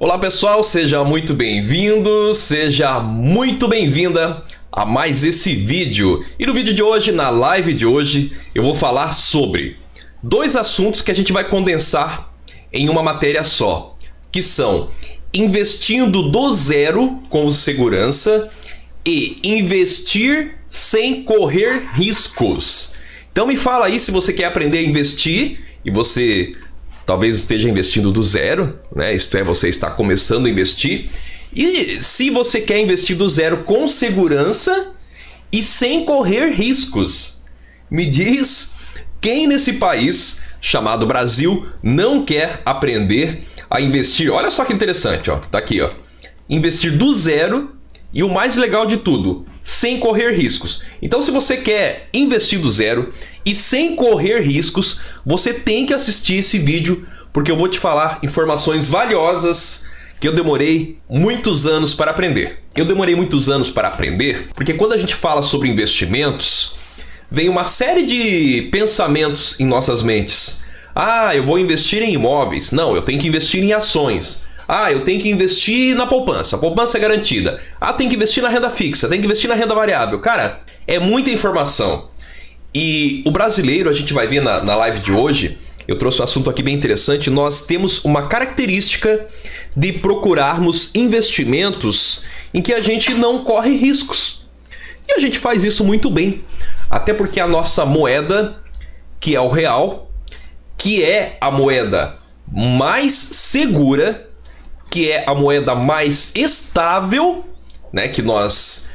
Olá pessoal, seja muito bem-vindo, seja muito bem-vinda a mais esse vídeo. E no vídeo de hoje, na live de hoje, eu vou falar sobre dois assuntos que a gente vai condensar em uma matéria só, que são investindo do zero com segurança e investir sem correr riscos. Então me fala aí se você quer aprender a investir e você talvez esteja investindo do zero, né? Isto é, você está começando a investir. E se você quer investir do zero com segurança e sem correr riscos. Me diz quem nesse país chamado Brasil não quer aprender a investir. Olha só que interessante, ó. Tá aqui, ó. Investir do zero e o mais legal de tudo, sem correr riscos. Então, se você quer investir do zero e sem correr riscos, você tem que assistir esse vídeo, porque eu vou te falar informações valiosas que eu demorei muitos anos para aprender. Eu demorei muitos anos para aprender, porque quando a gente fala sobre investimentos, vem uma série de pensamentos em nossas mentes. Ah, eu vou investir em imóveis. Não, eu tenho que investir em ações. Ah, eu tenho que investir na poupança. A poupança é garantida. Ah, tem que investir na renda fixa, tem que investir na renda variável. Cara, é muita informação. E o brasileiro, a gente vai ver na live de hoje, eu trouxe um assunto aqui bem interessante, nós temos uma característica de procurarmos investimentos em que a gente não corre riscos. E a gente faz isso muito bem. Até porque a nossa moeda, que é o real, que é a moeda mais segura, que é a moeda mais estável, né, que nós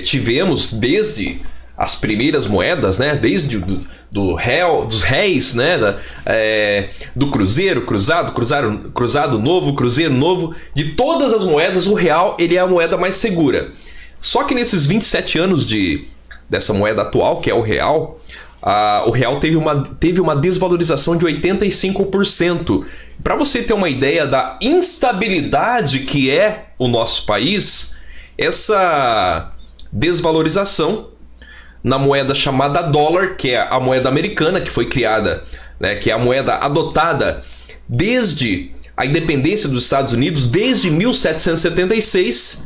tivemos desde as primeiras moedas, né, desde dos réis, né, do cruzeiro, cruzado novo, cruzeiro novo, de todas as moedas, o real ele é a moeda mais segura. Só que nesses 27 anos dessa moeda atual, que é o real teve uma desvalorização de 85%. Para você ter uma ideia da instabilidade que é o nosso país, essa desvalorização na moeda chamada dólar, que é a moeda americana, que foi criada, né, que é a moeda adotada desde a independência dos Estados Unidos, desde 1776.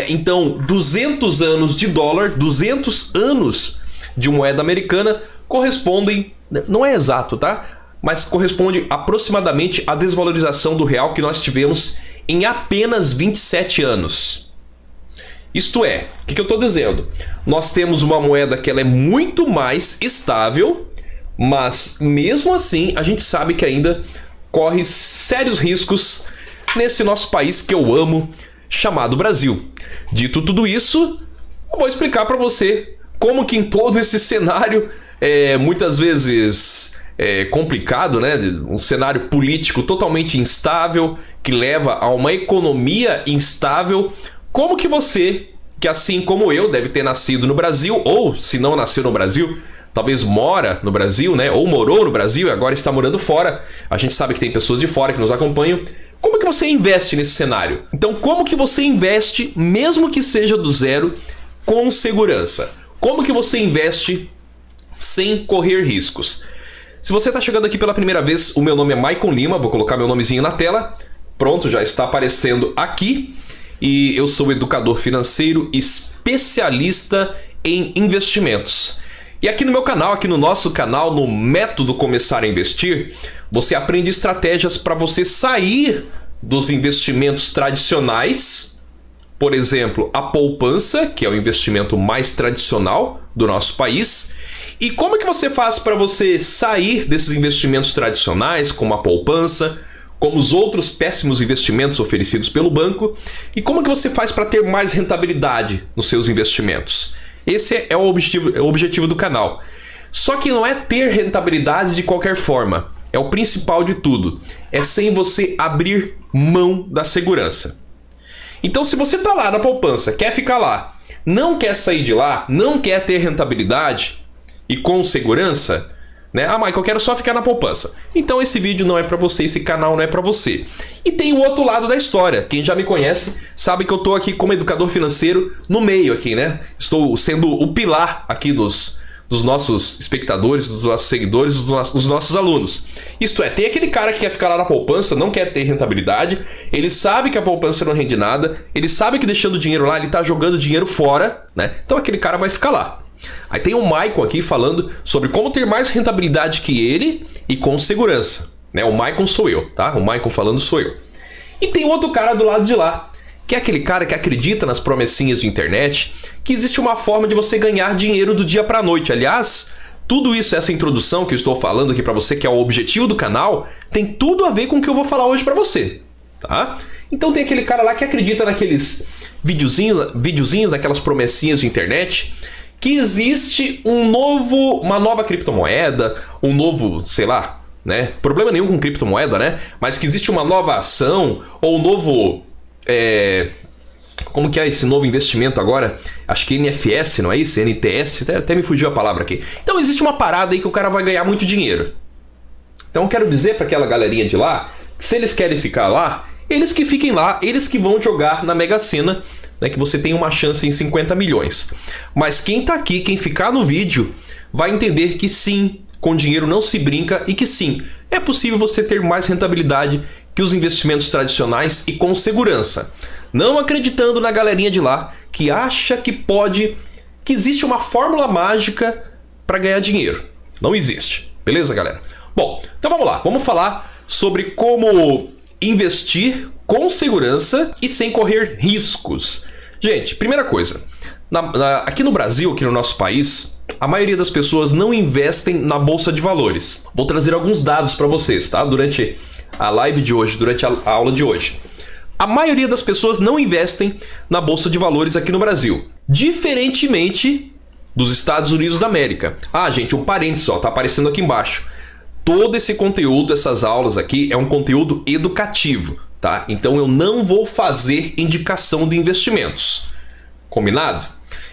Então, 200 anos de dólar, 200 anos de moeda americana correspondem, não é exato, tá? Mas corresponde aproximadamente à desvalorização do real que nós tivemos em apenas 27 anos. Isto é, o que eu estou dizendo? Nós temos uma moeda que ela é muito mais estável, mas mesmo assim a gente sabe que ainda corre sérios riscos nesse nosso país que eu amo, chamado Brasil. Dito tudo isso, eu vou explicar para você como que em todo esse cenário, muitas vezes complicado, né? Um cenário político totalmente instável, que leva a uma economia instável, como que você, que assim como eu, deve ter nascido no Brasil, ou se não nasceu no Brasil, talvez mora no Brasil, né? Ou morou no Brasil e agora está morando fora. A gente sabe que tem pessoas de fora que nos acompanham. Como que você investe nesse cenário? Então, como que você investe, mesmo que seja do zero, com segurança? Como que você investe sem correr riscos? Se você está chegando aqui pela primeira vez, o meu nome é Maicon Lima, vou colocar meu nomezinho na tela. Pronto, já está aparecendo aqui. E eu sou educador financeiro especialista em investimentos. E aqui no meu canal, aqui no nosso canal, no Método Começar a Investir, você aprende estratégias para você sair dos investimentos tradicionais. Por exemplo, a poupança, que é o investimento mais tradicional do nosso país. E como é que você faz para você sair desses investimentos tradicionais, como a poupança, como os outros péssimos investimentos oferecidos pelo banco, e como é que você faz para ter mais rentabilidade nos seus investimentos? Esse é o objetivo do canal. Só que não é ter rentabilidade de qualquer forma. É o principal de tudo. É sem você abrir mão da segurança. Então, se você está lá na poupança, quer ficar lá, não quer sair de lá, não quer ter rentabilidade e com segurança, né? Ah, Michael, eu quero só ficar na poupança. Então esse vídeo não é para você, esse canal não é para você. E tem o outro lado da história. Quem já me conhece sabe que eu estou aqui como educador financeiro no meio aqui, né? Estou sendo o pilar aqui dos dos nossos espectadores, dos nossos seguidores, dos nossos alunos. Isto é, tem aquele cara que quer ficar lá na poupança, não quer ter rentabilidade, ele sabe que a poupança não rende nada, ele sabe que deixando dinheiro lá, ele está jogando dinheiro fora, né? Então aquele cara vai ficar lá. Aí tem o Maicon aqui falando sobre como ter mais rentabilidade que ele e com segurança, né? O Maicon sou eu, tá? O Maicon falando sou eu. E tem outro cara do lado de lá, que é aquele cara que acredita nas promessinhas de internet, que existe uma forma de você ganhar dinheiro do dia para a noite. Aliás, tudo isso, essa introdução que eu estou falando aqui para você, que é o objetivo do canal, tem tudo a ver com o que eu vou falar hoje para você, tá? Então tem aquele cara lá que acredita naqueles videozinhos, naquelas promessinhas de internet, que existe uma nova criptomoeda, um novo, sei lá, né? Problema nenhum com criptomoeda, né? Mas que existe uma nova ação ou um novo... Como que é esse novo investimento agora? Acho que NFS, não é isso? NTS? Até me fugiu a palavra aqui. Então existe uma parada aí que o cara vai ganhar muito dinheiro. Então eu quero dizer para aquela galerinha de lá, que se eles querem ficar lá, eles que fiquem lá, eles que vão jogar na Mega Sena, né, que você tem uma chance em 50 milhões. Mas quem tá aqui, quem ficar no vídeo, vai entender que sim, com dinheiro não se brinca e que sim, é possível você ter mais rentabilidade que os investimentos tradicionais e com segurança. Não acreditando na galerinha de lá que acha que existe uma fórmula mágica para ganhar dinheiro. Não existe. Beleza, galera? Bom, então vamos lá. Vamos falar sobre como investir com segurança e sem correr riscos. Gente, primeira coisa. Aqui no Brasil, aqui no nosso país, a maioria das pessoas não investem na Bolsa de Valores. Vou trazer alguns dados para vocês, tá? Durante a live de hoje, durante a aula de hoje. A maioria das pessoas não investem na Bolsa de Valores aqui no Brasil. Diferentemente dos Estados Unidos da América. Ah, gente, um parênteses, ó, tá aparecendo aqui embaixo. Todo esse conteúdo, essas aulas aqui, é um conteúdo educativo, tá? Então eu não vou fazer indicação de investimentos. Combinado?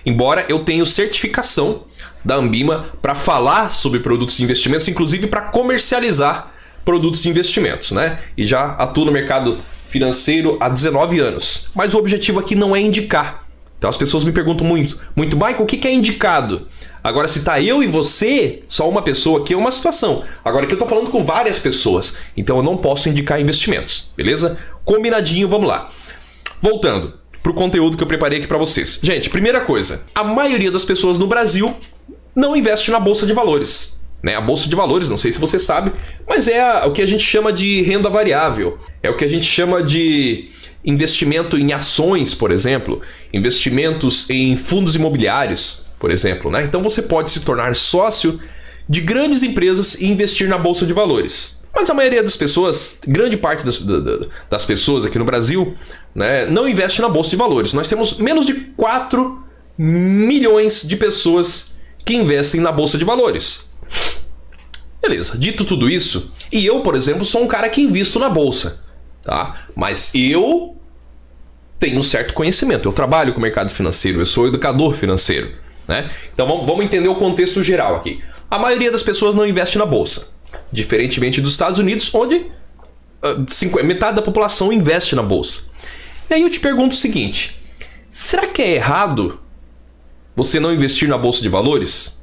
Embora eu tenha certificação da Ambima para falar sobre produtos de investimentos, inclusive para comercializar produtos de investimentos, né? E já atuo no mercado financeiro há 19 anos. Mas o objetivo aqui não é indicar. Então as pessoas me perguntam muito, Michael, o que é indicado? Agora, se tá eu e você, só uma pessoa aqui é uma situação. Agora aqui eu tô falando com várias pessoas, então eu não posso indicar investimentos, beleza? Combinadinho, vamos lá. Voltando pro conteúdo que eu preparei aqui para vocês. Gente, primeira coisa, a maioria das pessoas no Brasil não investe na Bolsa de Valores. Né? A Bolsa de Valores, não sei se você sabe, mas é o que a gente chama de renda variável. É o que a gente chama de investimento em ações, por exemplo, investimentos em fundos imobiliários, por exemplo. Né? Então você pode se tornar sócio de grandes empresas e investir na Bolsa de Valores. Mas a maioria das pessoas, grande parte das pessoas aqui no Brasil, né, não investe na Bolsa de Valores. Nós temos menos de 4 milhões de pessoas que investem na Bolsa de Valores. Beleza, dito tudo isso, e eu, por exemplo, sou um cara que invisto na Bolsa, tá? Mas eu tenho um certo conhecimento, eu trabalho com o mercado financeiro, eu sou educador financeiro, né? Então vamos entender o contexto geral aqui. A maioria das pessoas não investe na Bolsa, diferentemente dos Estados Unidos, onde metade da população investe na Bolsa. E aí eu te pergunto o seguinte, será que é errado você não investir na Bolsa de Valores?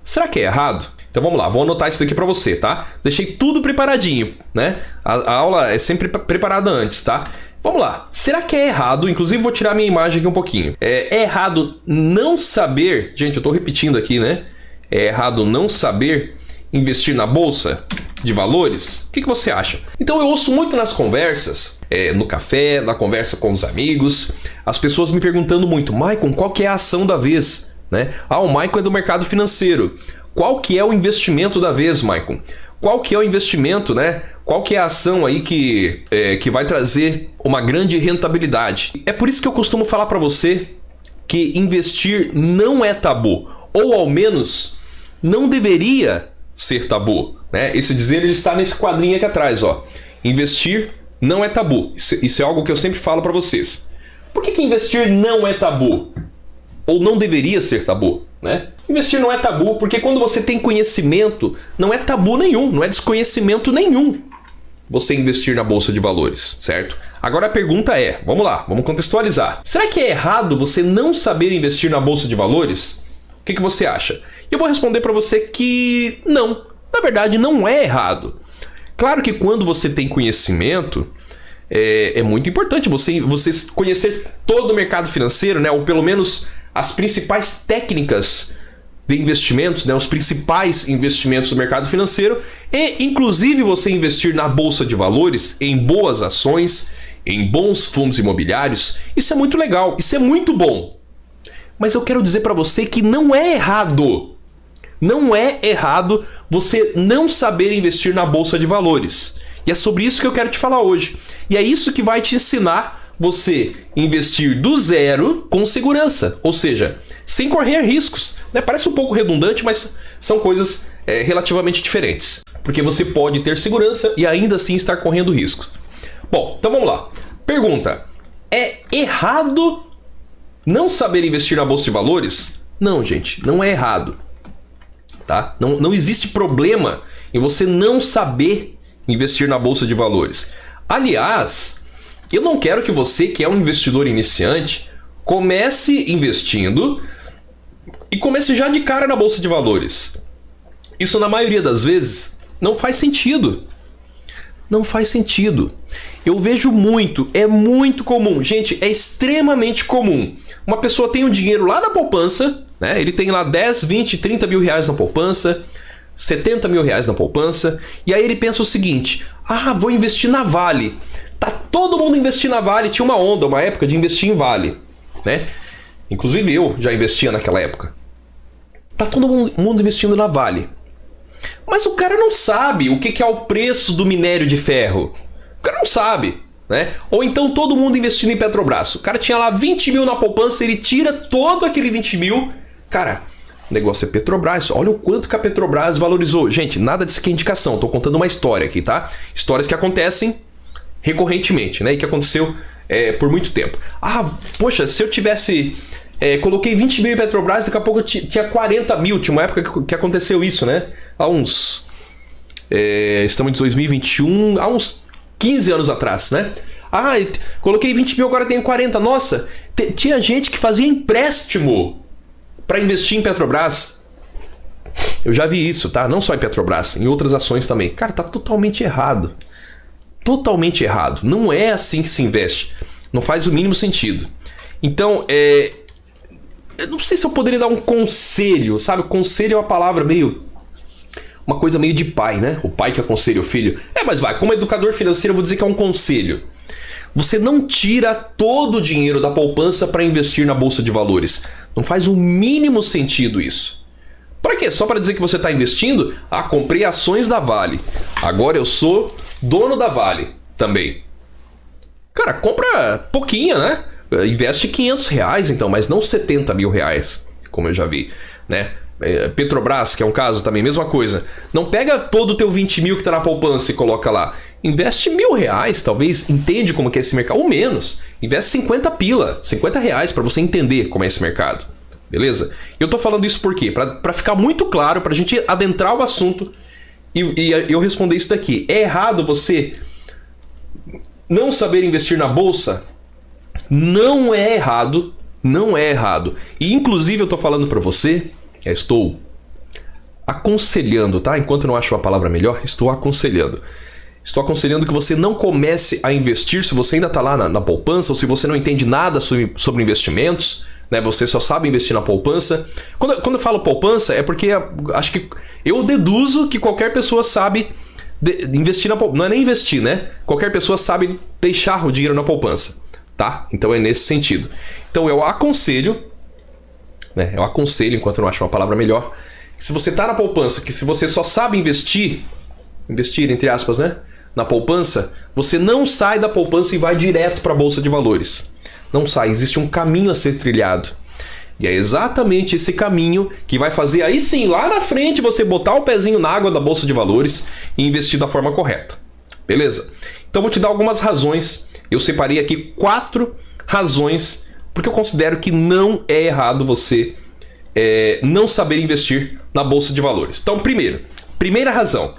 Será que é errado? Então vamos lá, vou anotar isso daqui para você, tá? Deixei tudo preparadinho, né? A aula é sempre preparada antes, tá? Vamos lá. Será que é errado? Inclusive vou tirar minha imagem aqui um pouquinho. É errado não saber... Gente, eu tô repetindo aqui, né? É errado não saber investir na Bolsa de Valores? O que você acha? Então eu ouço muito nas conversas, no café, na conversa com os amigos, as pessoas me perguntando muito, Maicon, qual que é a ação da vez? Né? Ah, o Maicon é do mercado financeiro. Qual que é o investimento da vez, Maicon? Qual que é o investimento, né? Qual que é a ação aí que vai trazer uma grande rentabilidade? É por isso que eu costumo falar para você que investir não é tabu, ou ao menos não deveria ser tabu, né? Esse dizer ele está nesse quadrinho aqui atrás, ó. Investir não é tabu. Isso é algo que eu sempre falo para vocês. Por que investir não é tabu? Ou não deveria ser tabu, né? Investir não é tabu porque quando você tem conhecimento, não é tabu nenhum, não é desconhecimento nenhum você investir na Bolsa de Valores, certo? Agora a pergunta é, vamos lá, vamos contextualizar. Será que é errado você não saber investir na Bolsa de Valores? O que você acha? eu vou responder para você que não, na verdade não é errado. Claro que quando você tem conhecimento, é muito importante você conhecer todo o mercado financeiro, né? Ou pelo menos as principais técnicas de investimentos, né? Os principais investimentos do mercado financeiro e inclusive você investir na bolsa de valores, em boas ações, em bons fundos imobiliários. Isso é muito legal, isso é muito bom. Mas eu quero dizer para você que não é errado. Não é errado você não saber investir na bolsa de valores. E é sobre isso que eu quero te falar hoje. E é isso que vai te ensinar você investir do zero com segurança. Ou seja, sem correr riscos. Né? Parece um pouco redundante, mas são coisas relativamente diferentes. Porque você pode ter segurança e ainda assim estar correndo riscos. Bom, então vamos lá. Pergunta: é errado não saber investir na bolsa de valores? Não, gente, não é errado. Tá? Não existe problema em você não saber investir na bolsa de valores. Aliás, eu não quero que você, que é um investidor iniciante, comece investindo e comece já de cara na bolsa de valores. Isso, na maioria das vezes, não faz sentido. Não faz sentido. Eu vejo muito, é muito comum. Gente, é extremamente comum. Uma pessoa tem um dinheiro lá na poupança, né? Ele tem lá 10, 20, 30 mil reais na poupança, 70 mil reais na poupança, e aí ele pensa o seguinte: ah, vou investir na Vale. Tá todo mundo investindo na Vale, tinha uma onda, uma época de investir em Vale, né? Inclusive eu já investia naquela época. Tá todo mundo investindo na Vale. Mas o cara não sabe o que é o preço do minério de ferro. O cara não sabe, né? Ou então todo mundo investindo em Petrobras. O cara tinha lá 20 mil na poupança, ele tira todo aquele 20 mil. Cara, o negócio é Petrobras. Olha o quanto que a Petrobras valorizou. Gente, nada disso aqui é indicação. Tô contando uma história aqui, tá? Histórias que acontecem recorrentemente, né? E que aconteceu por muito tempo. Ah, poxa, se eu tivesse... coloquei 20 mil em Petrobras, daqui a pouco eu tinha 40 mil. Tinha uma época que aconteceu isso, né? Há uns... estamos em 2021, há uns 15 anos atrás, né? Ah, coloquei 20 mil, agora tenho 40. Nossa, tinha gente que fazia empréstimo para investir em Petrobras. Eu já vi isso, tá? Não só em Petrobras, em outras ações também. Cara, tá totalmente errado. Totalmente errado. Não é assim que se investe. Não faz o mínimo sentido. Então, eu não sei se eu poderia dar um conselho, sabe? Conselho é uma palavra meio... uma coisa meio de pai, né? O pai que aconselha o filho. Mas vai, como educador financeiro eu vou dizer que é um conselho. Você não tira todo o dinheiro da poupança para investir na bolsa de valores. Não faz o mínimo sentido isso. Para quê? Só para dizer que você está investindo? Ah, comprei ações da Vale. Agora eu sou dono da Vale também. Cara, compra pouquinho, né? Investe 500 reais então, mas não 70 mil reais, como eu já vi, né? Petrobras, que é um caso também, mesma coisa. Não pega todo o teu 20 mil que está na poupança e coloca lá. Investe 1.000 reais, talvez, entende como que é esse mercado, ou menos. Investe 50 pila, 50 reais para você entender como é esse mercado. Beleza? Eu tô falando isso por quê? Para ficar muito claro, para a gente adentrar o assunto e eu responder isso daqui. É errado você não saber investir na bolsa? Não é errado, não é errado. E inclusive eu tô falando para você, estou aconselhando, tá? Enquanto eu não acho uma palavra melhor, estou aconselhando. Estou aconselhando que você não comece a investir se você ainda está lá na poupança ou se você não entende nada sobre investimentos, né? Você só sabe investir na poupança. Quando eu falo poupança é porque acho que eu deduzo que qualquer pessoa sabe investir na poupança. Não é nem investir, né? Qualquer pessoa sabe deixar o dinheiro na poupança, tá? Então é nesse sentido. Então eu aconselho, né? Eu aconselho, enquanto eu não acho uma palavra melhor, que se você está na poupança, que se você só sabe investir entre aspas, né? Na poupança, você não sai da poupança e vai direto para a bolsa de valores. Não sai, existe um caminho a ser trilhado. E é exatamente esse caminho que vai fazer aí sim, lá na frente, você botar o pezinho na água da bolsa de valores e investir da forma correta. Beleza? Então vou te dar algumas razões. Eu separei aqui 4 razões porque eu considero que não é errado você não saber investir na bolsa de valores. Então, primeira razão.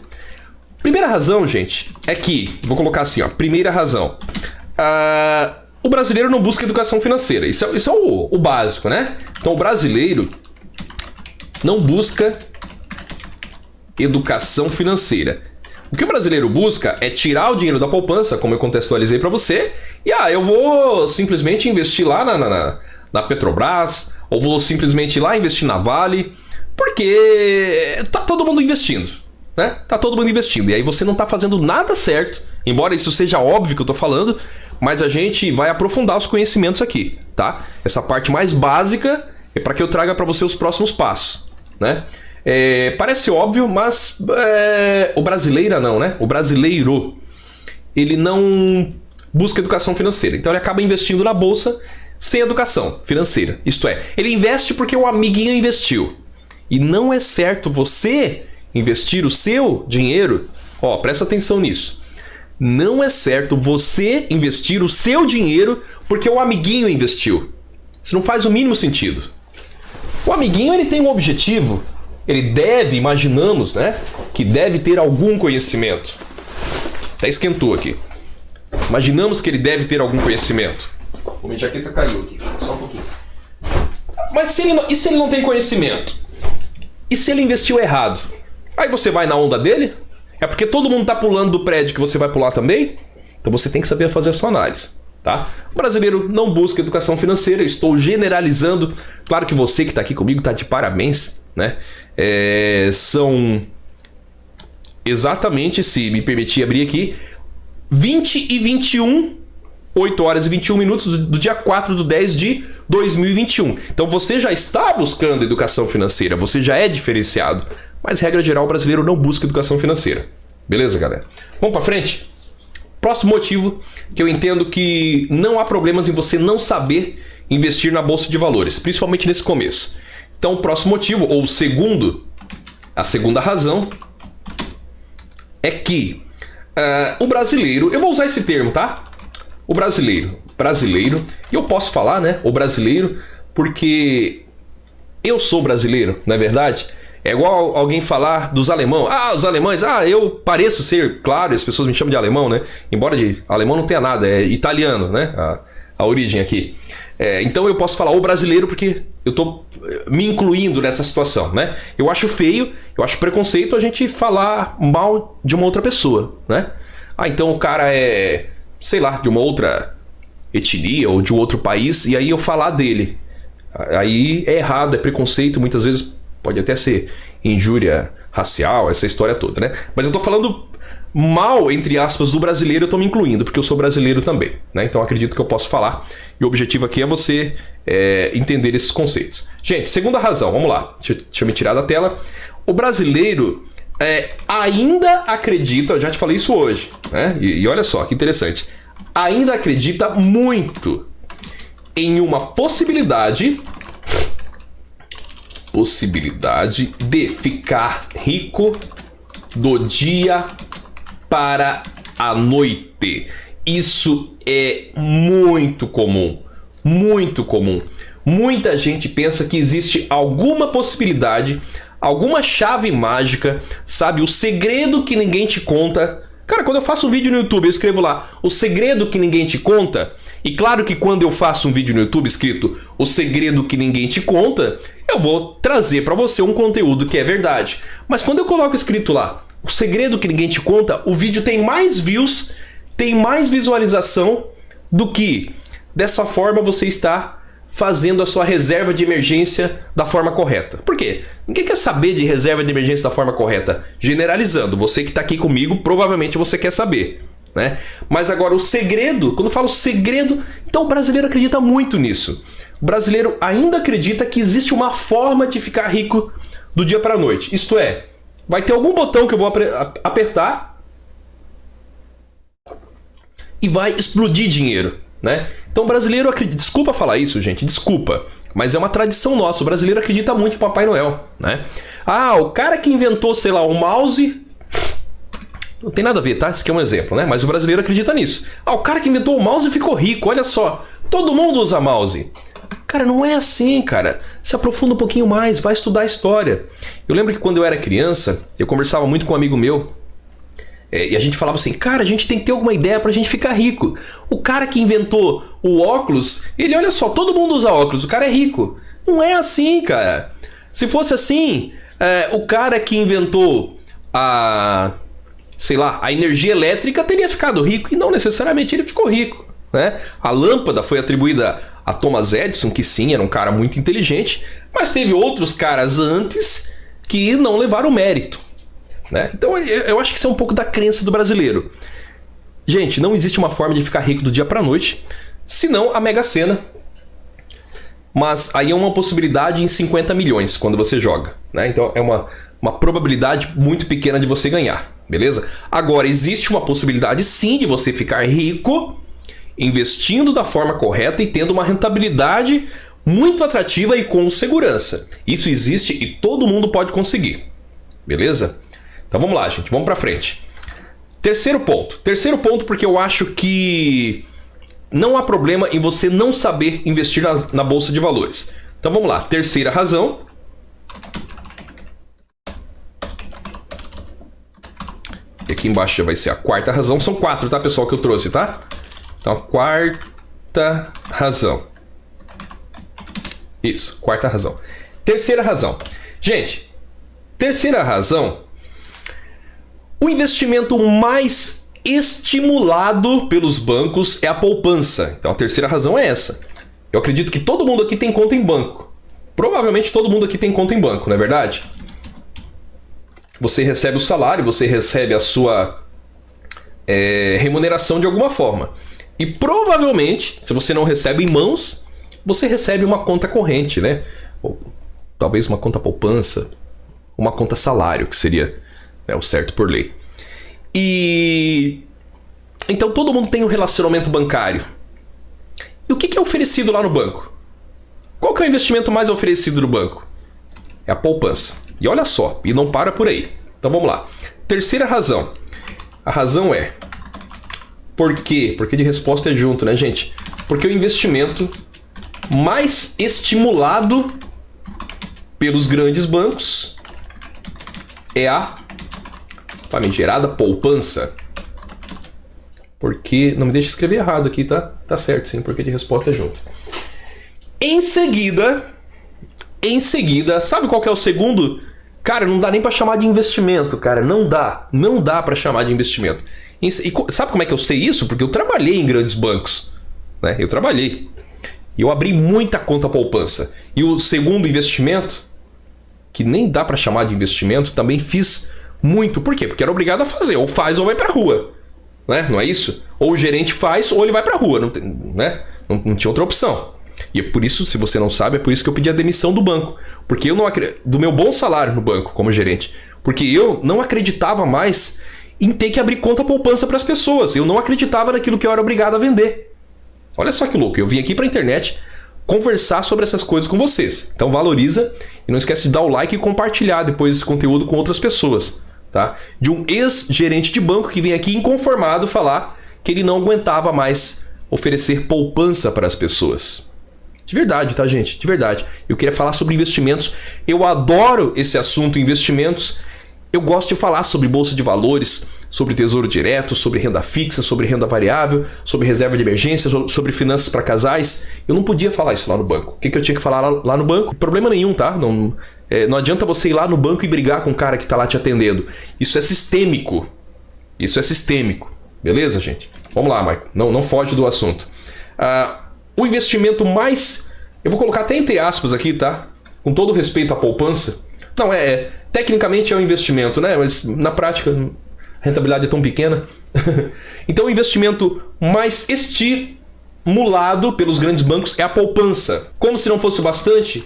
Primeira razão, gente, é que, vou colocar assim, ó, primeira razão, o brasileiro não busca educação financeira, isso é o básico, né? Então o brasileiro não busca educação financeira. O que o brasileiro busca é tirar o dinheiro da poupança, como eu contextualizei para você, e eu vou simplesmente investir lá na Petrobras, ou vou simplesmente ir lá investir na Vale, porque tá todo mundo investindo, né? Tá todo mundo investindo, e aí você não tá fazendo nada certo, embora isso seja óbvio que eu tô falando, mas a gente vai aprofundar os conhecimentos aqui, tá? Essa parte mais básica é para que eu traga para você os próximos passos, né? Parece óbvio, mas o brasileiro não, né? O brasileiro, ele não busca educação financeira. Então ele acaba investindo na bolsa sem educação financeira. Isto é, ele investe porque o amiguinho investiu. E não é certo você investir o seu dinheiro. Ó, presta atenção nisso. Não é certo você investir o seu dinheiro porque o amiguinho investiu. Isso não faz o mínimo sentido. O amiguinho, ele tem um objetivo. Ele deve, imaginamos, né, que deve ter algum conhecimento. Até esquentou aqui. Imaginamos que ele deve ter algum conhecimento. O minha jaqueta caiu aqui, só um pouquinho. Mas e se ele não tem conhecimento? E se ele investiu errado? Aí você vai na onda dele? É porque todo mundo está pulando do prédio que você vai pular também? Então você tem que saber fazer a sua análise. Tá? O brasileiro não busca educação financeira, eu estou generalizando. Claro que você que está aqui comigo está de parabéns, né? São exatamente, se me permitir abrir aqui, 20h21, 8 horas e 21 minutos do dia 4/10 de 2021. Então você já está buscando educação financeira, você já é diferenciado, mas regra geral o brasileiro não busca educação financeira. Beleza, galera? Vamos para frente? Próximo motivo que eu entendo que não há problemas em você não saber investir na bolsa de valores, principalmente nesse começo. Então o próximo motivo, ou a segunda razão, é que o brasileiro, eu vou usar esse termo, tá? O brasileiro, e eu posso falar, né, o brasileiro, porque eu sou brasileiro, não é verdade? É igual alguém falar dos alemães. Os alemães, eu pareço ser, claro, as pessoas me chamam de alemão, né? Embora de alemão não tenha nada, é italiano, né? A origem aqui. Então eu posso falar o brasileiro porque eu tô me incluindo nessa situação, né? Eu acho feio, eu acho preconceito a gente falar mal de uma outra pessoa, né? Então o cara é, sei lá, de uma outra etnia ou de um outro país, e aí eu falar dele. Aí é errado, é preconceito, muitas vezes pode até ser injúria racial, essa história toda, né? Mas eu tô falando mal, entre aspas, do brasileiro, eu tô me incluindo, porque eu sou brasileiro também, né? Então acredito que eu posso falar. E o objetivo aqui é você entender esses conceitos. Gente, segunda razão, vamos lá. Deixa eu me tirar da tela. O brasileiro ainda acredita, eu já te falei isso hoje, né? E olha só, que interessante. Ainda acredita muito em uma possibilidade de ficar rico do dia para a noite. Isso é muito comum, muito comum. Muita gente pensa que existe alguma possibilidade, alguma chave mágica, sabe? O segredo que ninguém te conta. Cara, quando eu faço um vídeo no YouTube, eu escrevo lá, o segredo que ninguém te conta. E claro que quando eu faço um vídeo no YouTube escrito, o segredo que ninguém te conta, eu vou trazer para você um conteúdo que é verdade. Mas quando eu coloco escrito lá, o segredo que ninguém te conta, o vídeo tem mais views, tem mais visualização do que dessa forma você está fazendo a sua reserva de emergência da forma correta. Por quê? Ninguém quer saber de reserva de emergência da forma correta. Generalizando, você que está aqui comigo, provavelmente você quer saber, né? Mas agora o segredo, quando eu falo segredo, então o brasileiro acredita muito nisso. O brasileiro ainda acredita que existe uma forma de ficar rico do dia para a noite. Isto é, vai ter algum botão que eu vou apertar e vai explodir dinheiro, né? Então o brasileiro acredita, desculpa falar isso, gente, desculpa, mas é uma tradição nossa, o brasileiro acredita muito em Papai Noel, né? O cara que inventou, sei lá, o mouse, não tem nada a ver, tá? Esse aqui é um exemplo, né? Mas o brasileiro acredita nisso. O cara que inventou o mouse ficou rico, olha só, todo mundo usa mouse. Cara, não é assim, cara. Se aprofunda um pouquinho mais, vai estudar a história. Eu lembro que quando eu era criança, eu conversava muito com um amigo meu, e a gente falava assim, cara, a gente tem que ter alguma ideia pra gente ficar rico. O cara que inventou o óculos, ele, olha só, todo mundo usa óculos, o cara é rico. Não é assim, cara. Se fosse assim, o cara que inventou sei lá, a energia elétrica teria ficado rico, e não necessariamente ele ficou rico, né? A lâmpada foi atribuída a Thomas Edison, que sim, era um cara muito inteligente, mas teve outros caras antes que não levaram mérito, né? Então eu acho que isso é um pouco da crença do brasileiro. Gente, não existe uma forma de ficar rico do dia para a noite, senão a Mega Sena. Mas aí é uma possibilidade em 50 milhões quando você joga, né? Então é uma probabilidade muito pequena de você ganhar, beleza? Agora, existe uma possibilidade sim de você ficar rico investindo da forma correta e tendo uma rentabilidade muito atrativa e com segurança. Isso existe e todo mundo pode conseguir, beleza? Então vamos lá, gente, vamos para frente. Terceiro ponto, porque eu acho que não há problema em você não saber investir na Bolsa de Valores. Então vamos lá, terceira razão. E aqui embaixo já vai ser a quarta razão. São 4, tá, pessoal, que eu trouxe, tá? Então, a quarta razão. Isso, quarta razão. Terceira razão. Gente, terceira razão. O investimento mais estimulado pelos bancos é a poupança. Então, a terceira razão é essa. Eu acredito que todo mundo aqui tem conta em banco. Provavelmente todo mundo aqui tem conta em banco, não é verdade? Você recebe o salário, você recebe a sua remuneração de alguma forma. E provavelmente, se você não recebe em mãos, você recebe uma conta corrente, né? Ou talvez uma conta poupança, uma conta salário, que seria, né, o certo por lei. E então todo mundo tem um relacionamento bancário. E o que é oferecido lá no banco? Qual que é o investimento mais oferecido no banco? É a poupança. E olha só, e não para por aí. Então vamos lá. Terceira razão. A razão é... Por quê? Porque de resposta é junto, né, gente? Porque o investimento mais estimulado pelos grandes bancos é a famigerada poupança. Porque... Não me deixe escrever errado aqui, tá? Tá certo, sim, porque de resposta é junto. Em seguida, sabe qual que é o segundo? Cara, não dá nem para chamar de investimento, cara. Não dá para chamar de investimento. E sabe como é que eu sei isso? Porque eu trabalhei em grandes bancos, né? Eu trabalhei. E eu abri muita conta poupança. E o segundo investimento, que nem dá para chamar de investimento, também fiz muito. Por quê? Porque era obrigado a fazer. Ou faz ou vai pra rua, né? Não é isso? Ou o gerente faz ou ele vai pra rua, não tem, né? Não tinha outra opção. E é por isso, se você não sabe, é por isso que eu pedi a demissão do banco. Porque eu não do meu bom salário no banco como gerente. Porque eu não acreditava mais em ter que abrir conta poupança para as pessoas. Eu não acreditava naquilo que eu era obrigado a vender. Olha só que louco. Eu vim aqui para a internet conversar sobre essas coisas com vocês. Então valoriza e não esquece de dar o like e compartilhar depois esse conteúdo com outras pessoas, tá? De um ex-gerente de banco que vem aqui inconformado falar que ele não aguentava mais oferecer poupança para as pessoas. De verdade, tá, gente? De verdade. Eu queria falar sobre investimentos. Eu adoro esse assunto, investimentos. Eu gosto de falar sobre bolsa de valores, sobre tesouro direto, sobre renda fixa, sobre renda variável, sobre reserva de emergência, sobre finanças para casais. Eu não podia falar isso lá no banco. O que eu tinha que falar lá no banco? Problema nenhum, tá? Não adianta você ir lá no banco e brigar com o cara que tá lá te atendendo. Isso é sistêmico. Isso é sistêmico. Beleza, gente? Vamos lá, Marco. Não foge do assunto. O investimento mais... Eu vou colocar até entre aspas aqui, tá? Com todo respeito à poupança. Não, tecnicamente é um investimento, né? Mas na prática a rentabilidade é tão pequena. Então o investimento mais estimulado pelos grandes bancos é a poupança. Como se não fosse bastante,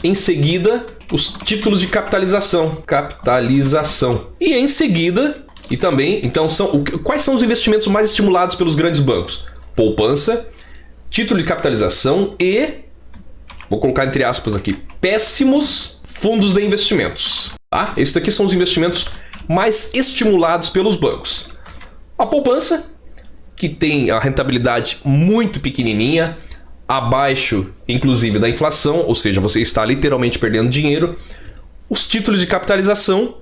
em seguida os títulos de capitalização. E em seguida, e também, então quais são os investimentos mais estimulados pelos grandes bancos? Poupança, título de capitalização e, vou colocar entre aspas aqui, péssimos fundos de investimentos. Tá? Esses daqui são os investimentos mais estimulados pelos bancos. A poupança, que tem a rentabilidade muito pequenininha, abaixo, inclusive, da inflação, ou seja, você está literalmente perdendo dinheiro. Os títulos de capitalização,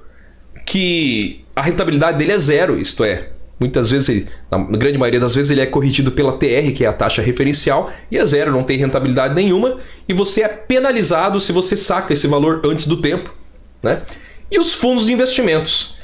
que a rentabilidade dele é zero, isto é, Muitas vezes, na grande maioria das vezes, ele é corrigido pela TR, que é a taxa referencial, e é zero, não tem rentabilidade nenhuma, e você é penalizado se você saca esse valor antes do tempo, né? E os fundos de investimentos.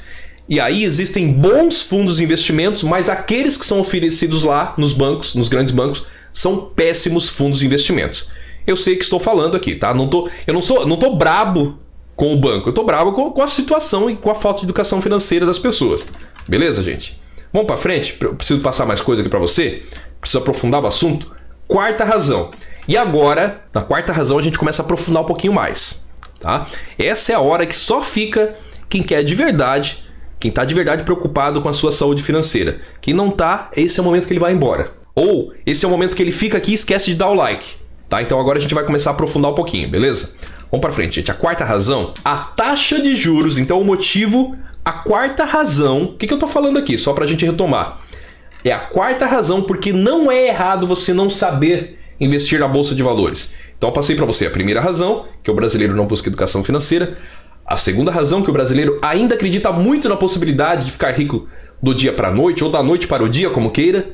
E aí existem bons fundos de investimentos, mas aqueles que são oferecidos lá nos bancos, nos grandes bancos, são péssimos fundos de investimentos. Eu sei que estou falando aqui, tá? Eu não tô brabo com o banco, eu tô brabo com a situação e com a falta de educação financeira das pessoas. Beleza, gente? Vamos para frente? Eu preciso passar mais coisa aqui para você? Preciso aprofundar o assunto? Quarta razão. E agora, na quarta razão, a gente começa a aprofundar um pouquinho mais, tá? Essa é a hora que só fica quem quer de verdade, quem está de verdade preocupado com a sua saúde financeira. Quem não tá, esse é o momento que ele vai embora. Ou esse é o momento que ele fica aqui e esquece de dar o like, tá? Então agora a gente vai começar a aprofundar um pouquinho, beleza? Vamos para frente, gente. A quarta razão, a taxa de juros. Então o motivo, a quarta razão, o que eu tô falando aqui? Só para a gente retomar. É a quarta razão porque não é errado você não saber investir na Bolsa de Valores. Então eu passei para você a primeira razão, que o brasileiro não busca educação financeira. A segunda razão, que o brasileiro ainda acredita muito na possibilidade de ficar rico do dia para a noite, ou da noite para o dia, como queira.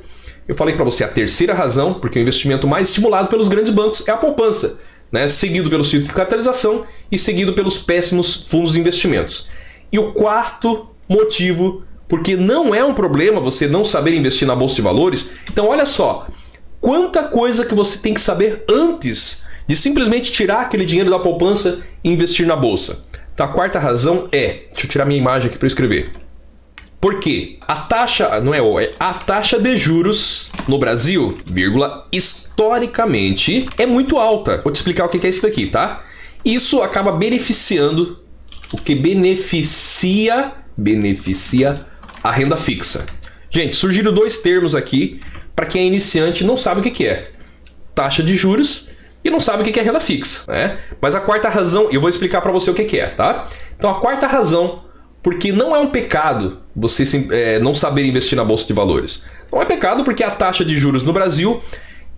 Eu falei para você a terceira razão, porque o investimento mais estimulado pelos grandes bancos é a poupança, né? Seguido pelos títulos de capitalização e seguido pelos péssimos fundos de investimentos. E o quarto motivo, porque não é um problema você não saber investir na Bolsa de Valores. Então olha só, quanta coisa que você tem que saber antes de simplesmente tirar aquele dinheiro da poupança e investir na Bolsa. Então a quarta razão é, deixa eu tirar minha imagem aqui para eu escrever. Porque a taxa, não é o, é a taxa de juros no Brasil, vírgula, historicamente é muito alta. Vou te explicar o que é isso daqui, tá? Isso acaba beneficiando, o que beneficia a renda fixa. Gente, surgiram dois termos aqui para quem é iniciante e não sabe o que é. Taxa de juros e não sabe o que é renda fixa, né? Mas a quarta razão, eu vou explicar para você o que é, tá? Então a quarta razão, porque não é um pecado você não saber investir na Bolsa de Valores. Não é pecado porque a taxa de juros no Brasil,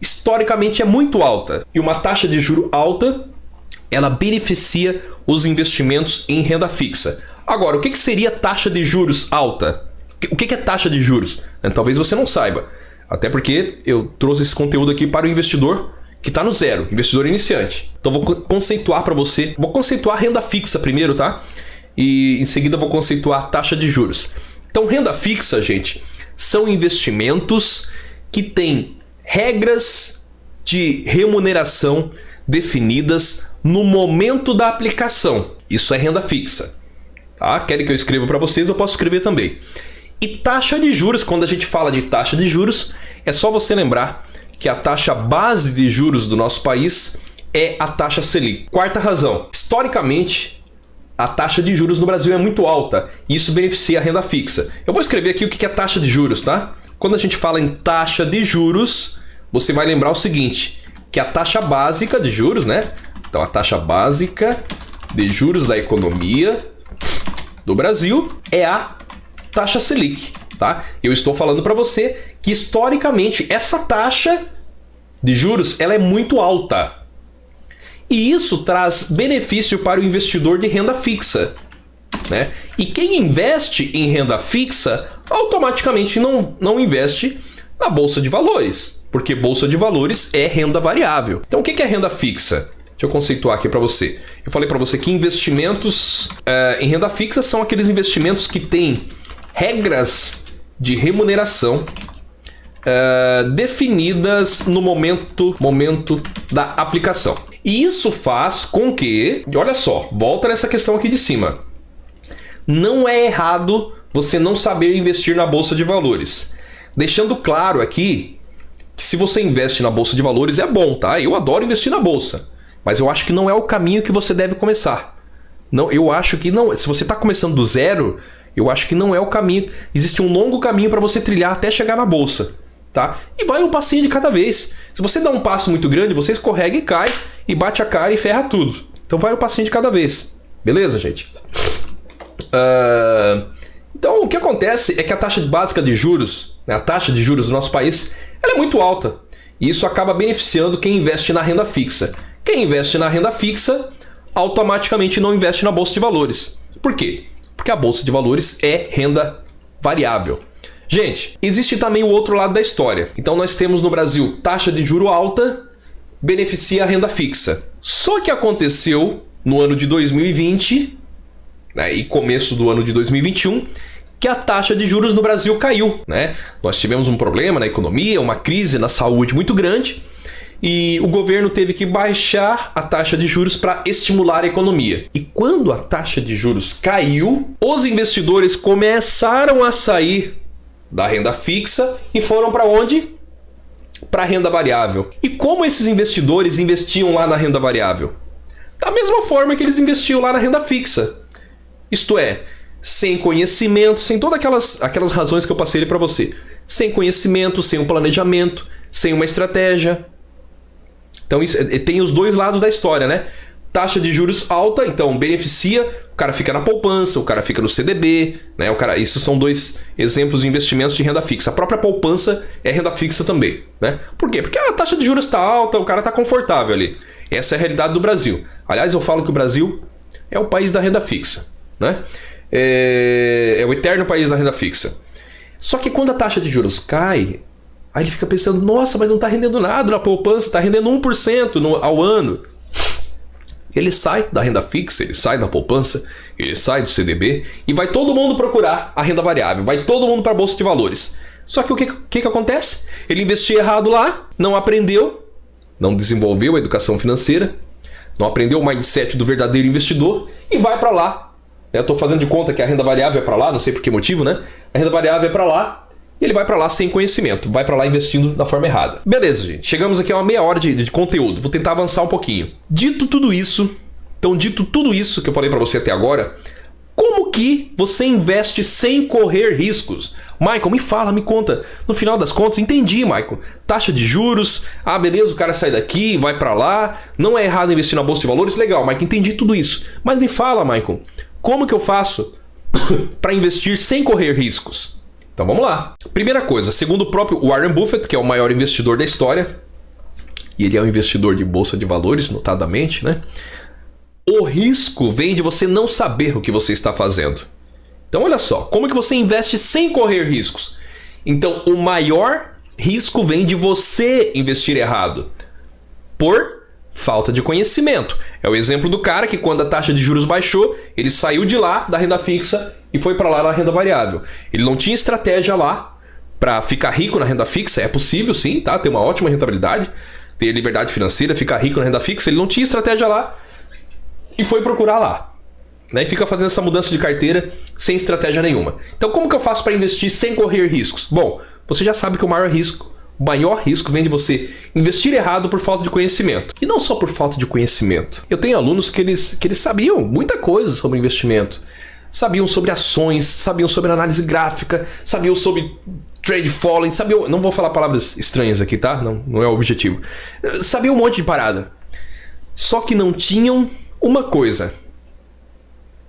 historicamente, é muito alta. E uma taxa de juros alta, ela beneficia os investimentos em renda fixa. Agora, o que seria taxa de juros alta? O que é taxa de juros? Talvez você não saiba. Até porque eu trouxe esse conteúdo aqui para o investidor que está no zero, investidor iniciante. Então vou conceituar para você. Vou conceituar renda fixa primeiro, tá? E em seguida vou conceituar taxa de juros. Então renda fixa, gente, são investimentos que têm regras de remuneração definidas no momento da aplicação. Isso é renda fixa. Tá? Querem que eu escreva para vocês? Eu posso escrever também. E taxa de juros, quando a gente fala de taxa de juros, é só você lembrar que a taxa base de juros do nosso país é a taxa Selic. Quarta razão, historicamente, a taxa de juros no Brasil é muito alta e isso beneficia a renda fixa. Eu vou escrever aqui o que é taxa de juros, tá? Quando a gente fala em taxa de juros, você vai lembrar o seguinte, que a taxa básica de juros, né? Então a taxa básica de juros da economia do Brasil é a taxa Selic, tá? Eu estou falando para você que historicamente essa taxa de juros ela é muito alta. E isso traz benefício para o investidor de renda fixa, né? E quem investe em renda fixa automaticamente não investe na Bolsa de Valores, porque Bolsa de Valores é renda variável. Então o que é renda fixa? Deixa eu conceituar aqui para você. Eu falei para você que investimentos em renda fixa são aqueles investimentos que têm regras de remuneração definidas no momento da aplicação. E isso faz com que, olha só, volta nessa questão aqui de cima. Não é errado você não saber investir na Bolsa de Valores. Deixando claro aqui que se você investe na Bolsa de Valores é bom, tá? Eu adoro investir na Bolsa, mas eu acho que não é o caminho que você deve começar. Não, eu acho que não. Se você está começando do zero, eu acho que não é o caminho. Existe um longo caminho para você trilhar até chegar na Bolsa, tá? E vai um passinho de cada vez. Se você dá um passo muito grande, você escorrega e cai, e bate a cara e ferra tudo. Então vai um passinho de cada vez. Beleza, gente? Então o que acontece é que a taxa básica de juros, né, a taxa de juros do nosso país, ela é muito alta. E isso acaba beneficiando quem investe na renda fixa. Quem investe na renda fixa, automaticamente não investe na Bolsa de Valores. Por quê? Porque a Bolsa de Valores é renda variável. Gente, existe também o outro lado da história. Então nós temos no Brasil taxa de juro alta, beneficia a renda fixa. Só que aconteceu no ano de 2020, né, e começo do ano de 2021, que a taxa de juros no Brasil caiu, né? Nós tivemos um problema na economia, uma crise na saúde muito grande, e o governo teve que baixar a taxa de juros para estimular a economia. E quando a taxa de juros caiu, os investidores começaram a sair da renda fixa e foram para onde? Para a renda variável. E como esses investidores investiam lá na renda variável? Da mesma forma que eles investiam lá na renda fixa. Isto é, sem conhecimento, sem todas aquelas razões que eu passei para você. Sem conhecimento, sem um planejamento, sem uma estratégia. Então isso, tem os dois lados da história, né? Taxa de juros alta, então beneficia, o cara fica na poupança, o cara fica no CDB, né? Isso são dois exemplos de investimentos de renda fixa. A própria poupança é renda fixa também, né? Por quê? Porque a taxa de juros está alta, o cara está confortável ali. Essa é a realidade do Brasil. Aliás, eu falo que o Brasil é o país da renda fixa, né? É o eterno país da renda fixa. Só que quando a taxa de juros cai, aí ele fica pensando, nossa, mas não está rendendo nada na poupança, está rendendo 1% ao ano. Ele sai da renda fixa, ele sai da poupança, ele sai do CDB e vai todo mundo procurar a renda variável, vai todo mundo para a Bolsa de Valores. Só que o que acontece? Ele investiu errado lá, não aprendeu, não desenvolveu a educação financeira, não aprendeu o mindset do verdadeiro investidor e vai para lá. Eu estou fazendo de conta que a renda variável é para lá, não sei por que motivo, né? A renda variável é para lá e ele vai para lá sem conhecimento, vai para lá investindo da forma errada. Beleza, gente. Chegamos aqui a uma meia hora de conteúdo. Vou tentar avançar um pouquinho. Dito tudo isso que eu falei para você até agora, como que você investe sem correr riscos? Michael, me fala, me conta. No final das contas, entendi, Michael. Taxa de juros, beleza, o cara sai daqui, vai para lá, não é errado investir na Bolsa de Valores, legal, Michael, entendi tudo isso. Mas me fala, Michael, como que eu faço para investir sem correr riscos? Então vamos lá. Primeira coisa, segundo o próprio Warren Buffett, que é o maior investidor da história, e ele é um investidor de Bolsa de Valores, notadamente, né? O risco vem de você não saber o que você está fazendo. Então olha só, como que você investe sem correr riscos? Então o maior risco vem de você investir errado, por falta de conhecimento. É o exemplo do cara que quando a taxa de juros baixou, ele saiu de lá da renda fixa e foi para lá na renda variável. Ele não tinha estratégia lá para ficar rico na renda fixa. É possível sim, tá? Ter uma ótima rentabilidade, ter liberdade financeira, ficar rico na renda fixa. Ele não tinha estratégia lá e foi procurar lá, né? E fica fazendo essa mudança de carteira sem estratégia nenhuma. Então como que eu faço para investir sem correr riscos? Bom, você já sabe que o maior risco vem de você investir errado por falta de conhecimento. E não só por falta de conhecimento. Eu tenho alunos que eles sabiam muita coisa sobre investimento. Sabiam sobre ações, sabiam sobre análise gráfica, sabiam sobre trade following, sabiam... Não vou falar palavras estranhas aqui, tá? Não é o objetivo. Sabiam um monte de parada. Só que não tinham uma coisa: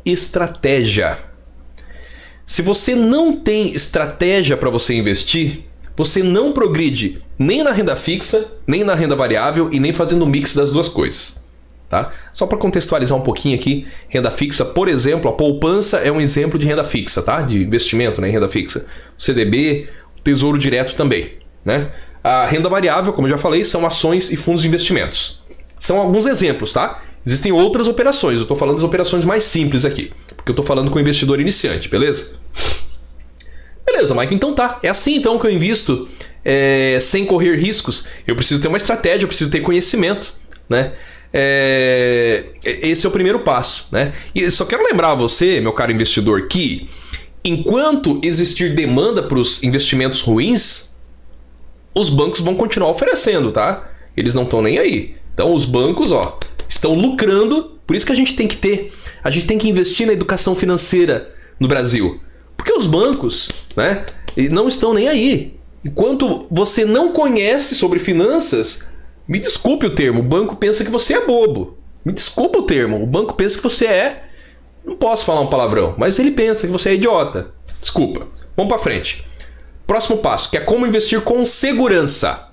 estratégia. Se você não tem estratégia para você investir, você não progride nem na renda fixa, nem na renda variável e nem fazendo um mix das duas coisas, tá? Só para contextualizar um pouquinho aqui, renda fixa, por exemplo, a poupança é um exemplo de renda fixa, tá? De investimento, né, em renda fixa. O CDB, o Tesouro Direto também, né? A renda variável, como eu já falei, são ações e fundos de investimentos. São alguns exemplos, tá? Existem outras operações, eu estou falando das operações mais simples aqui, porque eu estou falando com o investidor iniciante, beleza? Beleza, Mike, então tá. É assim então que eu invisto sem correr riscos. Eu preciso ter uma estratégia, eu preciso ter conhecimento, né? Esse é o primeiro passo, né? E só quero lembrar você, meu caro investidor, que enquanto existir demanda para os investimentos ruins, os bancos vão continuar oferecendo, tá? Eles não estão nem aí. Então os bancos, estão lucrando. Por isso que a gente tem que investir na educação financeira no Brasil. Porque os bancos, né, não estão nem aí. Enquanto você não conhece sobre finanças, me desculpe o termo, o banco pensa que você é bobo. Me desculpa o termo, o banco pensa que você é... Não posso falar um palavrão, mas ele pensa que você é idiota. Desculpa. Vamos para frente. Próximo passo, que é como investir com segurança.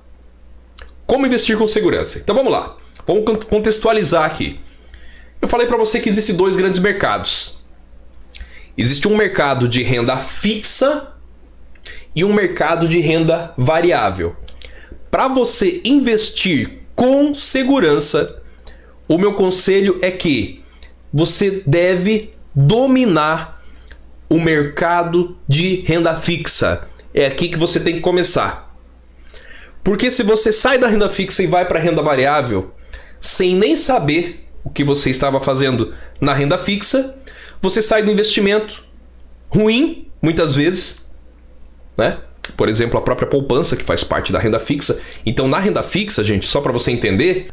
Como investir com segurança. Então vamos lá. Vamos contextualizar aqui. Eu falei para você que existem dois grandes mercados. Existe um mercado de renda fixa e um mercado de renda variável. Para você investir com segurança, o meu conselho é que você deve dominar o mercado de renda fixa. É aqui que você tem que começar. Porque se você sai da renda fixa e vai para a renda variável, sem nem saber o que você estava fazendo na renda fixa, você sai do investimento ruim, muitas vezes, né? Por exemplo, a própria poupança, que faz parte da renda fixa. Então, na renda fixa, gente, só para você entender,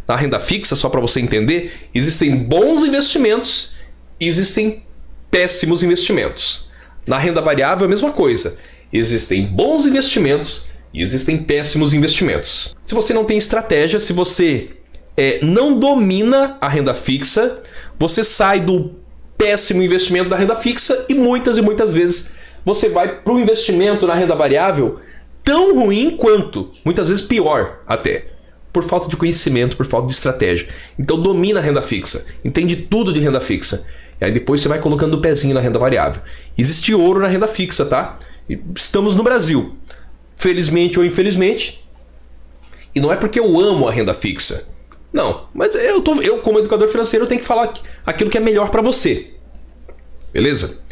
existem bons investimentos e existem péssimos investimentos. Na renda variável, a mesma coisa. Existem bons investimentos e existem péssimos investimentos. Se você não tem estratégia, se você não domina a renda fixa, você sai do péssimo investimento da renda fixa e muitas vezes você vai para o investimento na renda variável tão ruim quanto, muitas vezes pior até, por falta de conhecimento, por falta de estratégia. Então domina a renda fixa, entende tudo de renda fixa. E aí depois você vai colocando o pezinho na renda variável. Existe ouro na renda fixa, tá? Estamos no Brasil, felizmente ou infelizmente. E não é porque eu amo a renda fixa. Não, mas eu como educador financeiro, eu tenho que falar aquilo que é melhor para você. Beleza?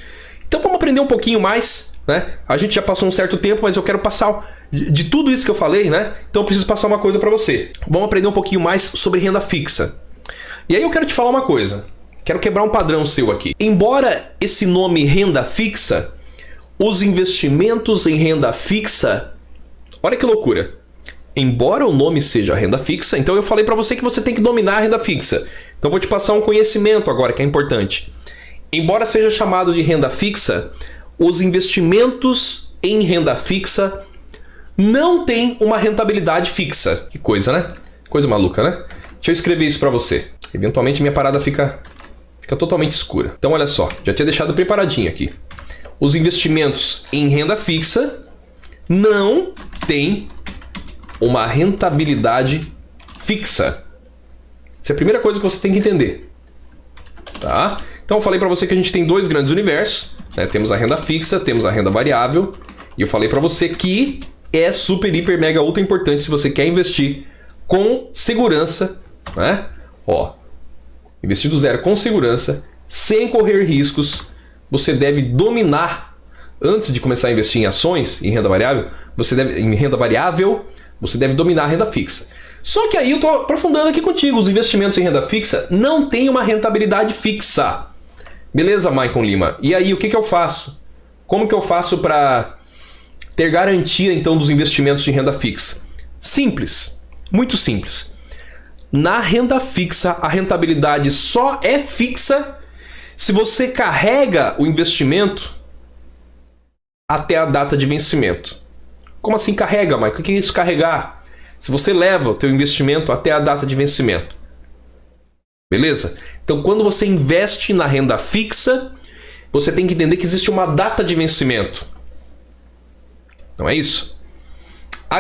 Então vamos aprender um pouquinho mais, né? A gente já passou um certo tempo, mas eu quero passar de tudo isso que eu falei, né? Então eu preciso passar uma coisa para você. Vamos aprender um pouquinho mais sobre renda fixa. E aí eu quero te falar uma coisa. Quero quebrar um padrão seu aqui. Embora esse nome renda fixa, os investimentos em renda fixa, olha que loucura. Embora o nome seja renda fixa, então eu falei para você que você tem que dominar a renda fixa. Então eu vou te passar um conhecimento agora que é importante. Embora seja chamado de renda fixa, os investimentos em renda fixa não têm uma rentabilidade fixa. Que coisa, né? Coisa maluca, né? Deixa eu escrever isso para você. Eventualmente minha parada fica totalmente escura. Então olha só, já tinha deixado preparadinho aqui. Os investimentos em renda fixa não têm uma rentabilidade fixa. Essa é a primeira coisa que você tem que entender. Tá? Então eu falei para você que a gente tem dois grandes universos, né? Temos a renda fixa, temos a renda variável, e eu falei para você que é super, hiper, mega, ultra importante se você quer investir com segurança, né? Ó, investir do zero com segurança, sem correr riscos. Você deve dominar, antes de começar a investir em ações, em renda variável, você deve dominar a renda fixa. Só que aí eu estou aprofundando aqui contigo, os investimentos em renda fixa não têm uma rentabilidade fixa. Beleza, Maicon Lima? E aí, o que eu faço? Como que eu faço para ter garantia, então, dos investimentos de renda fixa? Simples, muito simples. Na renda fixa, a rentabilidade só é fixa se você carrega o investimento até a data de vencimento. Como assim carrega, Maicon? O que é isso carregar? Se você leva o teu investimento até a data de vencimento. Beleza? Então, quando você investe na renda fixa, você tem que entender que existe uma data de vencimento. Não é isso?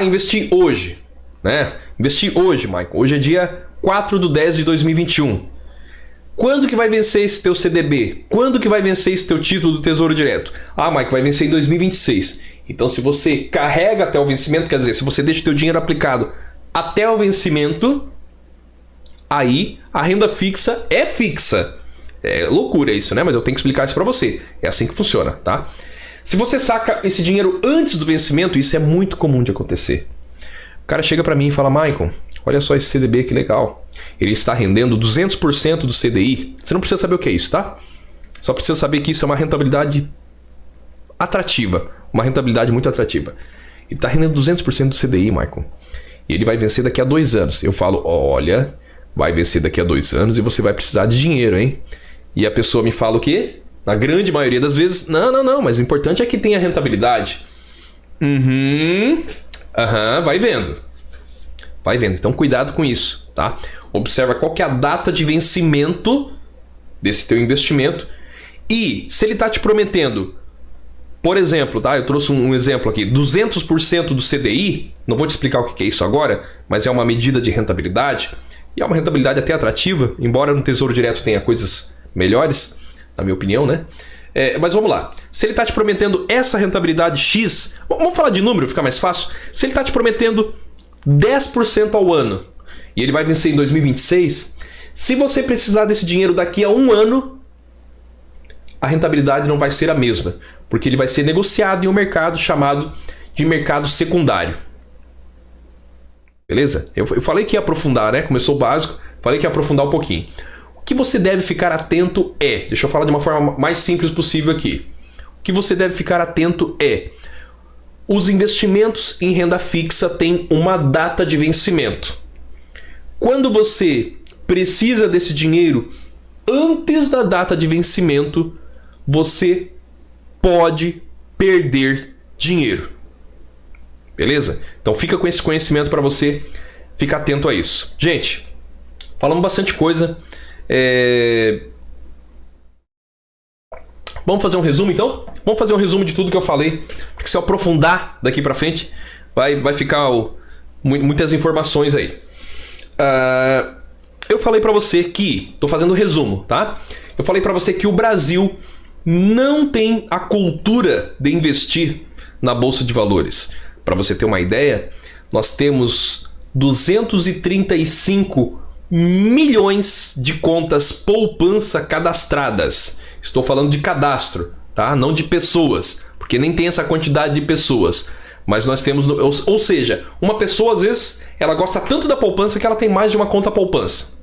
Investir hoje, né? Investir hoje, Maicon. Hoje é dia 4/10/2021. Quando que vai vencer esse teu CDB? Quando que vai vencer esse teu título do Tesouro Direto? Maicon, vai vencer em 2026. Então, se você carrega até o vencimento, quer dizer, se você deixa o teu dinheiro aplicado até o vencimento, aí a renda fixa é fixa. É loucura isso, né? Mas eu tenho que explicar isso para você. É assim que funciona, tá? Se você saca esse dinheiro antes do vencimento, isso é muito comum de acontecer. O cara chega para mim e fala: Maicon, olha só esse CDB, que legal. Ele está rendendo 200% do CDI. Você não precisa saber o que é isso, tá? Só precisa saber que isso é uma rentabilidade atrativa. Uma rentabilidade muito atrativa. Ele está rendendo 200% do CDI, Maicon. E ele vai vencer daqui a 2 anos. Eu falo: olha, vai vencer daqui a 2 anos e você vai precisar de dinheiro, hein? E a pessoa me fala o quê? Na grande maioria das vezes: não, mas o importante é que tenha rentabilidade. Vai vendo. Vai vendo. Então cuidado com isso, tá? Observa qual que é a data de vencimento desse teu investimento. E se ele está te prometendo, por exemplo, tá? Eu trouxe um exemplo aqui, 200% do CDI, não vou te explicar o que é isso agora, mas é uma medida de rentabilidade, e é uma rentabilidade até atrativa, embora no Tesouro Direto tenha coisas melhores, na minha opinião, né? Mas vamos lá. Se ele está te prometendo essa rentabilidade X, vamos falar de número, fica mais fácil. Se ele está te prometendo 10% ao ano e ele vai vencer em 2026, se você precisar desse dinheiro daqui a um ano, a rentabilidade não vai ser a mesma, porque ele vai ser negociado em um mercado chamado de mercado secundário. Beleza? Eu falei que ia aprofundar, né? Começou o básico, falei que ia aprofundar um pouquinho. O que você deve ficar atento deixa eu falar de uma forma mais simples possível aqui. O que você deve ficar atento os investimentos em renda fixa têm uma data de vencimento. Quando você precisa desse dinheiro antes da data de vencimento, você pode perder dinheiro. Beleza? Então fica com esse conhecimento para você ficar atento a isso. Gente, falamos bastante coisa. Vamos fazer um resumo então? Vamos fazer um resumo de tudo que eu falei, porque se eu aprofundar daqui para frente, vai ficar muitas informações aí. Eu falei para você que, estou fazendo um resumo, tá? Eu falei para você que o Brasil não tem a cultura de investir na Bolsa de Valores. Para você ter uma ideia, nós temos 235 milhões de contas poupança cadastradas. Estou falando de cadastro, tá? Não de pessoas, porque nem tem essa quantidade de pessoas. Mas nós temos, ou seja, uma pessoa às vezes ela gosta tanto da poupança que ela tem mais de uma conta poupança.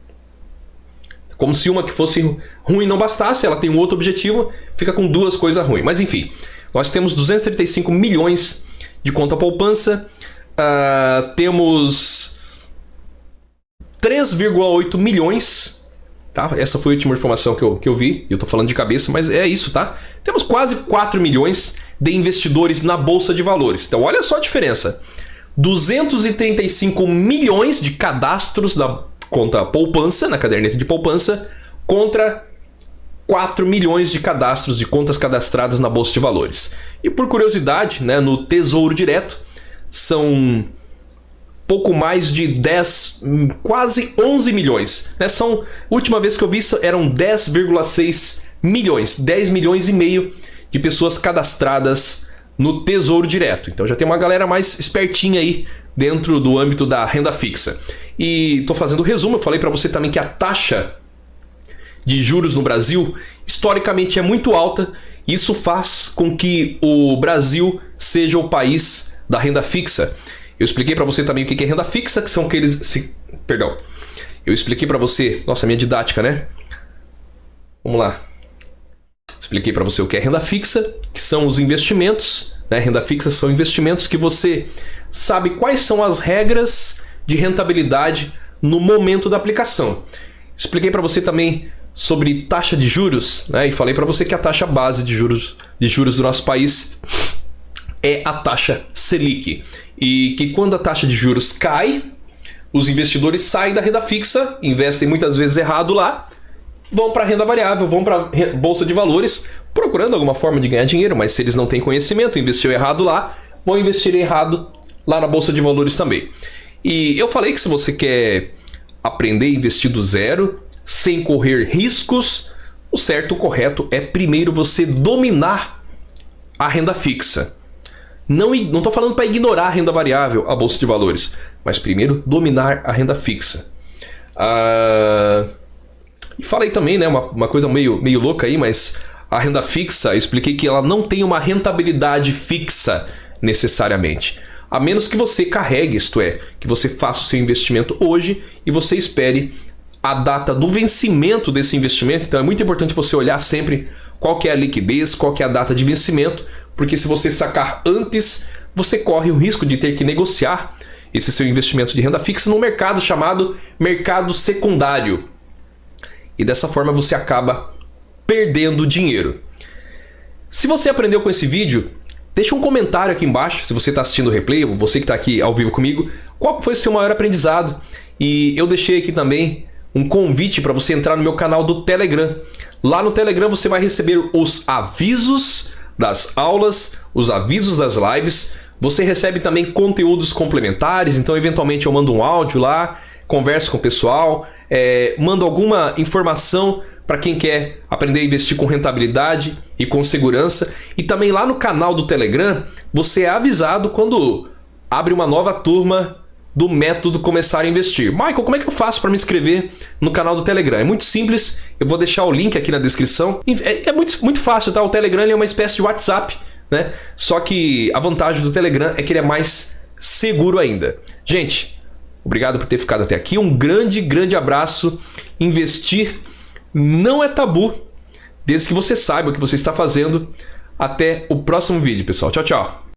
Como se uma que fosse ruim não bastasse, ela tem um outro objetivo, fica com duas coisas ruins. Mas enfim, nós temos 235 milhões de conta poupança, temos 3,8 milhões, tá? Essa foi a última informação que eu vi, eu tô falando de cabeça, mas é isso, tá? Temos quase 4 milhões de investidores na Bolsa de Valores. Então olha só a diferença. 235 milhões de cadastros da conta poupança, na caderneta de poupança, contra 4 milhões de cadastros de contas cadastradas na Bolsa de Valores. E por curiosidade, né, no Tesouro Direto, são pouco mais de 10, quase 11 milhões. Né? A última vez que eu vi eram 10,6 milhões, 10 milhões e meio de pessoas cadastradas no Tesouro Direto. Então já tem uma galera mais espertinha aí dentro do âmbito da renda fixa. E estou fazendo o resumo, eu falei para você também que a taxa de juros no Brasil historicamente é muito alta. Isso faz com que o Brasil seja o país da renda fixa. Eu expliquei para você também o que é renda fixa, que são aqueles... Perdão. Eu expliquei para você... Nossa, minha didática, né? Vamos lá. Expliquei para você o que é renda fixa, que são os investimentos. Né? Renda fixa são investimentos que você sabe quais são as regras de rentabilidade no momento da aplicação. Expliquei para você também sobre taxa de juros, né? E falei para você que a taxa base de juros do nosso país é a taxa Selic. E que quando a taxa de juros cai, os investidores saem da renda fixa, investem muitas vezes errado lá, vão para a renda variável, vão para a Bolsa de Valores, procurando alguma forma de ganhar dinheiro, mas se eles não têm conhecimento, investiu errado lá, vão investir errado lá na Bolsa de Valores também. E eu falei que se você quer aprender a investir do zero, sem correr riscos, o certo, o correto é primeiro você dominar a renda fixa. Não estou falando para ignorar a renda variável, a Bolsa de Valores, mas primeiro dominar a renda fixa. E falei também, né, uma coisa meio louca aí, mas a renda fixa, eu expliquei que ela não tem uma rentabilidade fixa necessariamente. A menos que você carregue, isto é, que você faça o seu investimento hoje e você espere a data do vencimento desse investimento. Então é muito importante você olhar sempre qual que é a liquidez, qual que é a data de vencimento, porque se você sacar antes, você corre o risco de ter que negociar esse seu investimento de renda fixa num mercado chamado mercado secundário. E dessa forma você acaba perdendo dinheiro. Se você aprendeu com esse vídeo, deixa um comentário aqui embaixo, se você está assistindo o replay, ou você que está aqui ao vivo comigo, qual foi o seu maior aprendizado. E eu deixei aqui também um convite para você entrar no meu canal do Telegram. Lá no Telegram você vai receber os avisos das aulas, os avisos das lives. Você recebe também conteúdos complementares, então eventualmente eu mando um áudio lá, converso com o pessoal, mando alguma informação para quem quer aprender a investir com rentabilidade e com segurança. E também lá no canal do Telegram, você é avisado quando abre uma nova turma do método Começar a Investir. Michael, como é que eu faço para me inscrever no canal do Telegram? É muito simples, eu vou deixar o link aqui na descrição. É muito fácil, tá? O Telegram ele é uma espécie de WhatsApp, né? Só que a vantagem do Telegram é que ele é mais seguro ainda. Gente, obrigado por ter ficado até aqui. Um grande abraço. Investir não é tabu, desde que você saiba o que você está fazendo. Até o próximo vídeo, pessoal. Tchau, tchau.